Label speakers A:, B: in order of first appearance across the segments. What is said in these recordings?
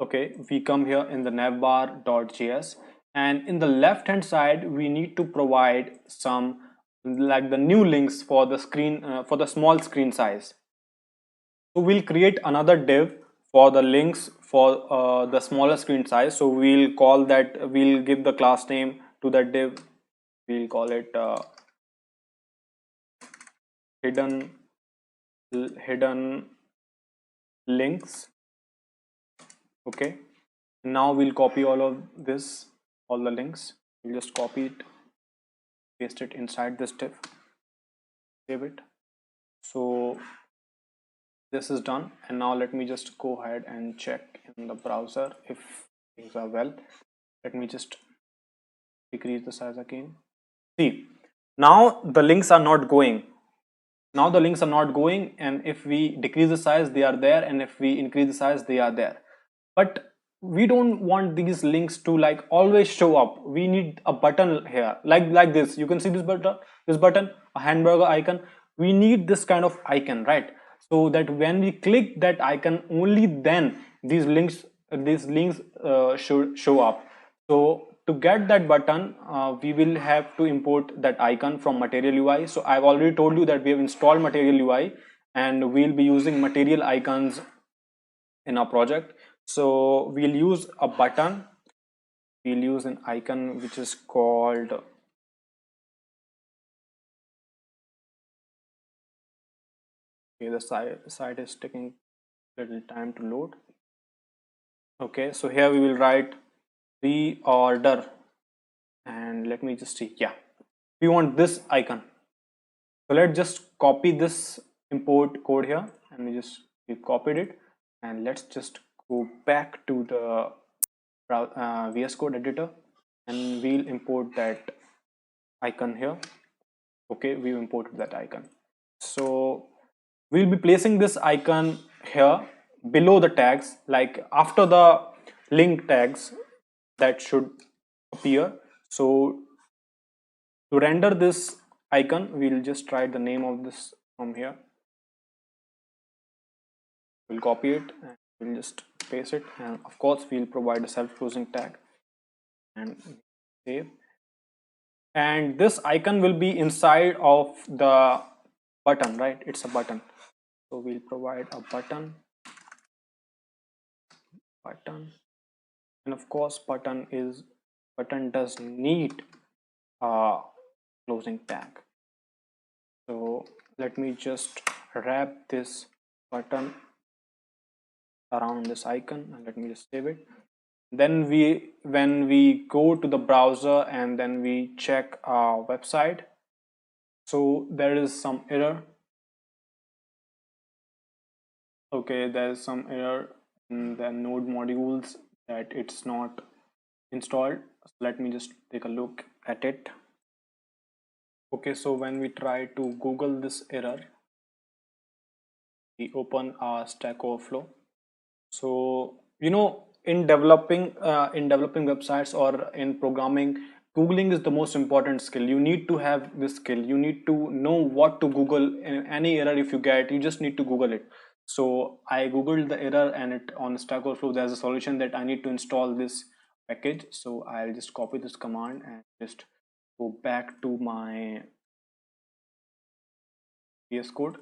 A: Okay, we come here in the navbar.js, and in the left hand side we need to provide some like the new links for the screen for the small screen size. So we'll create another div for the links for the smaller screen size. So we'll call that, we'll give the class name to that div. We'll call it hidden hidden links. Okay, now we'll copy all of this, all the links. We'll just copy it, paste it inside this div, save it. So this is done, and now let me just go ahead and check in the browser if things are well. Let me just decrease the size again. See, now the links are not going. Now the links are not going, and if we decrease the size, they are there, and if we increase the size, they are there. But we don't want these links to like always show up. We need a button here, like this. You can see this button, a hamburger icon. We need this kind of icon, right? So that when we click that icon, only then these links should show up. So to get that button, we will have to import that icon from Material UI. So I've already told you that we have installed Material UI, and we'll be using material icons in our project. So we'll use a button, we'll use an icon which is called, okay, the site is taking a little time to load. Okay, so here we will write reorder, and let me just see. Yeah, we want this icon. So let's just copy this import code here, and we copied it, and let's just go back to the VS Code editor, and we'll import that icon here. Okay, we imported that icon. So we'll be placing this icon here below the tags, like after the link tags that should appear. So to render this icon, we'll just write the name of this from here. We'll copy it and we'll just paste it, and of course we'll provide a self-closing tag and save. And this icon will be inside of the button, right? It's a button. So we'll provide a button, and of course button does need a closing tag. So let me just wrap this button around this icon, and let me just save it. Then when we go to the browser and then we check our website, so there is some error. Okay, there is some error in the node modules, that it's not installed. So let me just take a look at it. Okay, so when we try to Google this error, we open our Stack Overflow. So in developing websites or in programming, Googling is the most important skill. You need to have this skill. You need to know what to Google. Any error if you get, you just need to Google it. So I googled the error, and it on Stack Overflow there's a solution that I need to install this package. So I'll just copy this command and just go back to my VS Code.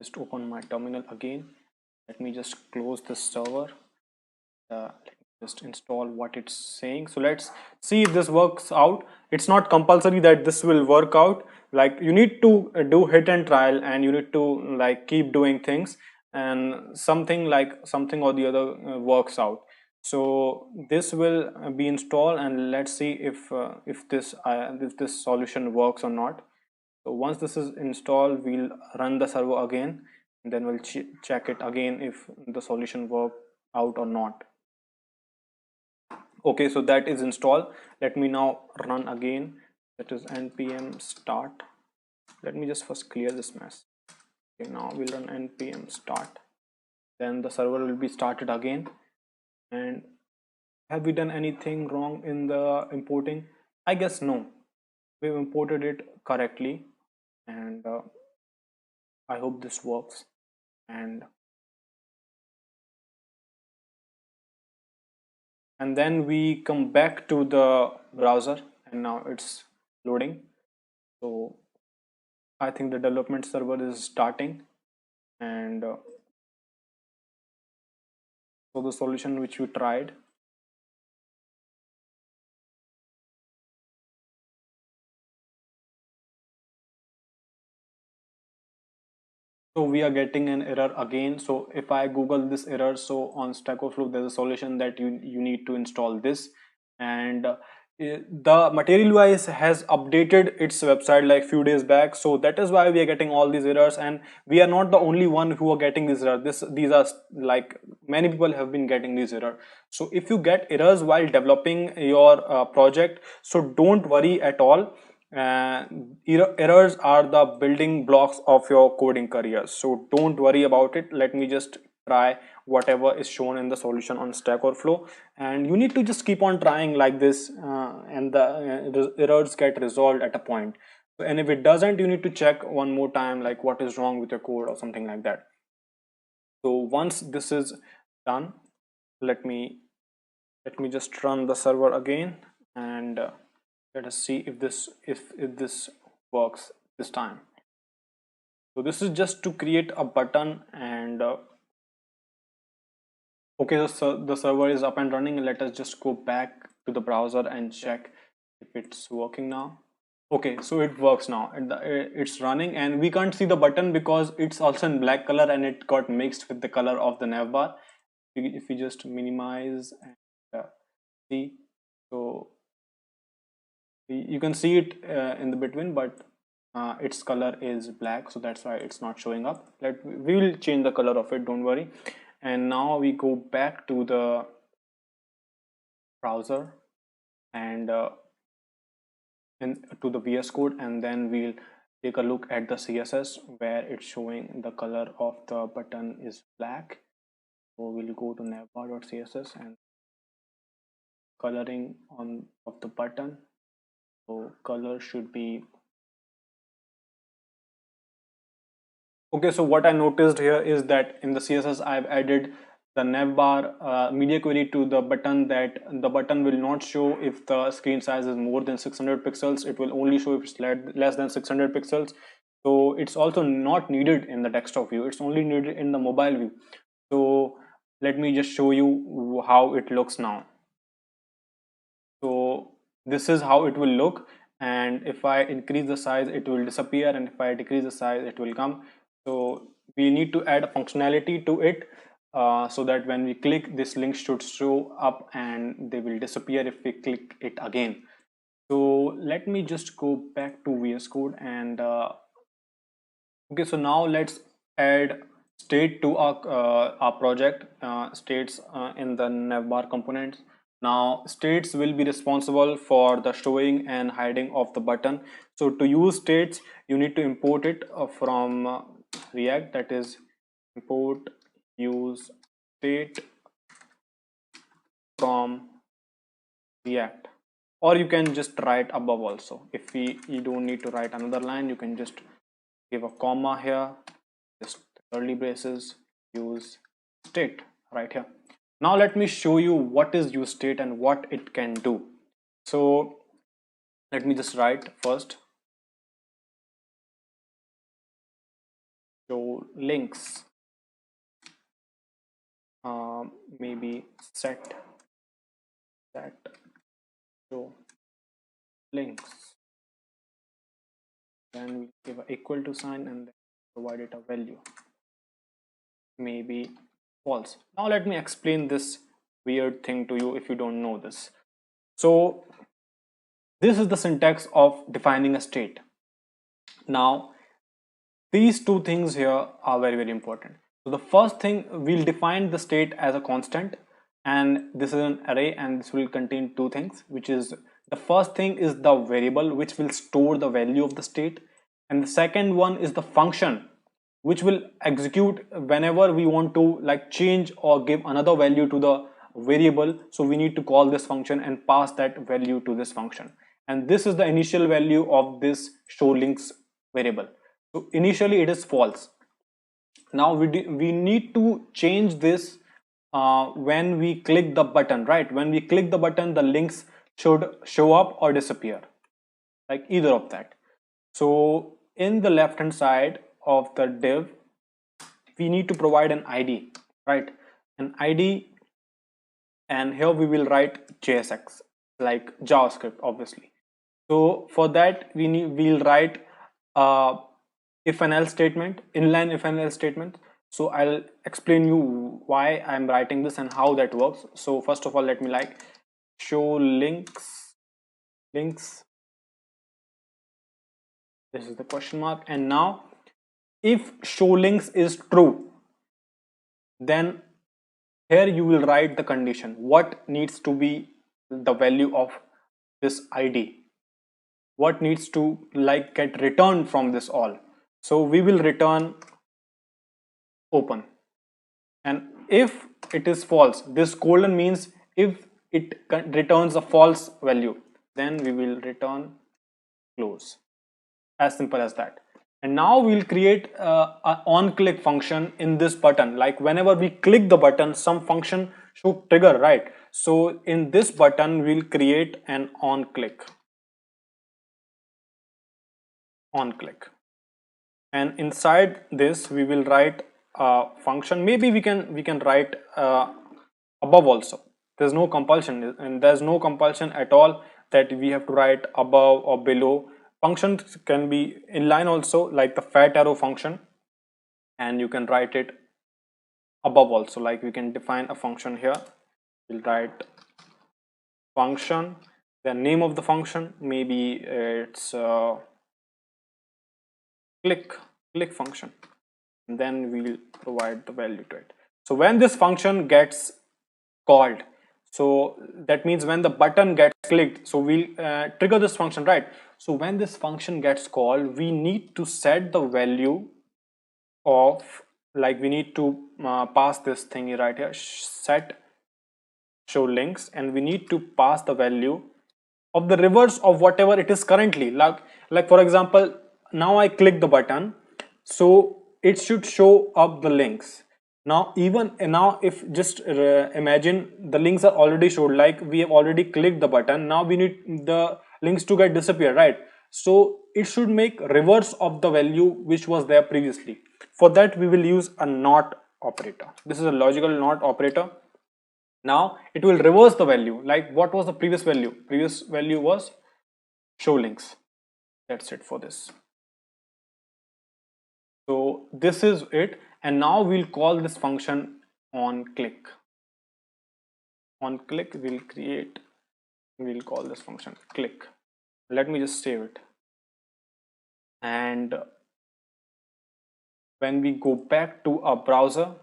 A: Just open my terminal again. Let me just close this server. Let me just install what it's saying. So let's see if this works out. It's not compulsory that this will work out. Like, you need to do hit and trial, and you need to like keep doing things, and something or the other works out. So this will be installed, and let's see if this solution works or not. So once this is installed, we'll run the server again, and then we'll check it again if the solution worked out or not. Okay, so that is installed. Let me now run again. That is npm start. Let me just first clear this mess. Okay, now we'll run npm start. Then the server will be started again. And have we done anything wrong in the importing? I guess no. We've imported it correctly, and I hope this works. And and then we come back to the browser, and now it's loading. So I think the development server is starting, and so the solution which we tried. So we are getting an error again. So if I Google this error, so on Stack Overflow, there's a solution that you need to install this, and the Material UI has updated its website like few days back. So that is why we are getting all these errors, and we are not the only one who are getting these errors. These are like many people have been getting these errors. So if you get errors while developing your project, so don't worry at all. uh, Errors are the building blocks of your coding career, so don't worry about it. Let me just try whatever is shown in the solution on Stack Overflow, and you need to just keep on trying like this, and the errors get resolved at a point. And if it doesn't, you need to check one more time, like what is wrong with your code or something like that. So once this is done, let me just run the server again, and let us see if this works this time. So this is just to create a button, and okay, the server is up and running. Let us just go back to the browser and check if it's working now. Okay, so it works now, and it's running, and we can't see the button because it's also in black color and it got mixed with the color of the navbar. If we just minimize and see, so you can see it in the between, but its color is black, so that's why it's not showing up. We will change the color of it, don't worry. And now we go back to the browser and to the VS Code, and then we'll take a look at the CSS where it's showing the color of the button is black. So we'll go to navbar.css and coloring on of the button. So color should be okay. So what I noticed here is that in the CSS I've added the navbar media query to the button, that the button will not show if the screen size is more than 600 pixels. It will only show if it's less than 600 pixels. So it's also not needed in the desktop view, it's only needed in the mobile view. So let me just show you how it looks now. So this is how it will look, and if I increase the size it will disappear, and if I decrease the size it will come. So we need to add functionality to it, so that when we click, this link should show up and they will disappear if we click it again. So let me just go back to VS Code, and okay, so now let's add state to our project, states in the navbar components. Now states will be responsible for the showing and hiding of the button. So to use states, you need to import it from React, that is import use state from React, or you can just write above also. If you don't need to write another line, you can just give a comma here, just curly braces, use state right here. Now let me show you what is use state and what it can do. So let me just write first, show links, maybe set show links, then we give an equal to sign and then provide it a value, maybe false. Now let me explain this weird thing to you if you don't know this. So this is the syntax of defining a state. Now these two things here are very important. So the first thing, we'll define the state as a constant, and this is an array, and this will contain two things, which is the first thing is the variable which will store the value of the state, and the second one is the function which will execute whenever we want to like change or give another value to the variable. So we need to call this function and pass that value to this function, and this is the initial value of this show links variable. So initially it is false. Now we need to change this when we click the button, right? When we click the button, the links should show up or disappear, like either of that. So in the left hand side of the div, we need to provide an ID, right? An ID, and here we will write JSX, like JavaScript, obviously. So for that, we'll write if and else statement, inline if and else statement. So I'll explain you why I'm writing this and how that works. So first of all, let me like show links. This is the question mark, and now if show links is true, then here you will write the condition. What needs to be the value of this ID? What needs to like get returned from this all? So we will return open, and if it is false, this colon means if it returns a false value, then we will return close. As simple as that. And now we'll create an on click function in this button. Like whenever we click the button, some function should trigger, right? So in this button, we'll create an on click, and inside this we will write a function. Maybe we can write above also. There's no compulsion, and there's no compulsion at all that we have to write above or below. Functions can be inline also, like the fat arrow function, and you can write it above also. Like we can define a function here. We'll write function, the name of the function, maybe it's click function, and then we'll provide the value to it. So when this function gets called, so that means when the button gets clicked, so we'll trigger this function, right? So when this function gets called, we need to set the value of, like we need to pass this thing right here, set show links, and we need to pass the value of the reverse of whatever it is currently. Like for example, now I click the button, so it should show up the links. Now even now, if just imagine the links are already showed, like we have already clicked the button, now we need the links to get disappear, right? So it should make reverse of the value which was there previously. For that we will use a not operator. This is a logical not operator. Now it will reverse the value. Like what was the previous value? Previous value was show links. That's it for this. So this is it, and now we'll call this function on click. On click we'll call this function click. Let me just save it, and when we go back to our browser,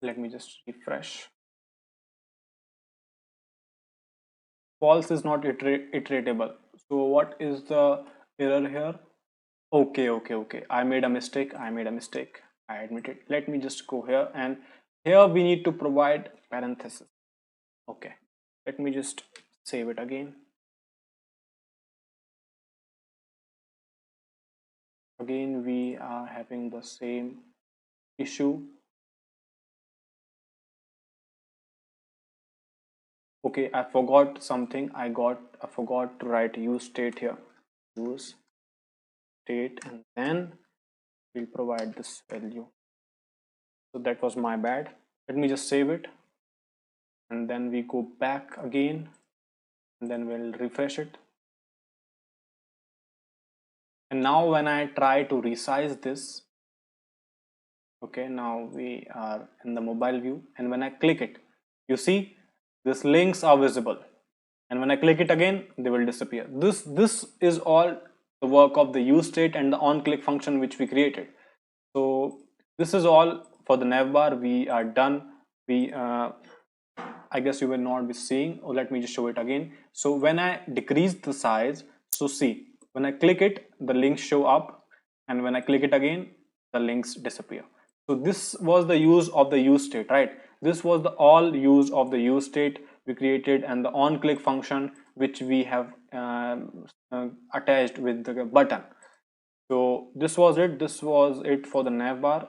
A: let me just refresh. False is not iteratable. So what is the error here? Okay, I made a mistake. I admit it. Let me just go here, and here we need to provide parenthesis. Okay, let me just save it again. Again we are having the same issue. Okay, I forgot something. I forgot to write use state here. Use state, and then we'll provide this value. So that was my bad. Let me just save it, and then we go back again, and then we'll refresh it. And now when I try to resize this, okay, now we are in the mobile view, and when I click it, you see these links are visible, and when I click it again, they will disappear. This is all the work of the use state and the on click function which we created. So this is all for the navbar. We are done. We I guess you will not be seeing, or let me just show it again. So when I decrease the size, so see, when I click it, the links show up, and when I click it again, the links disappear. So this was the use of the use state, right? This was the all use of the use state we created, and the on click function which we have attached with the button. So this was it for the nav bar.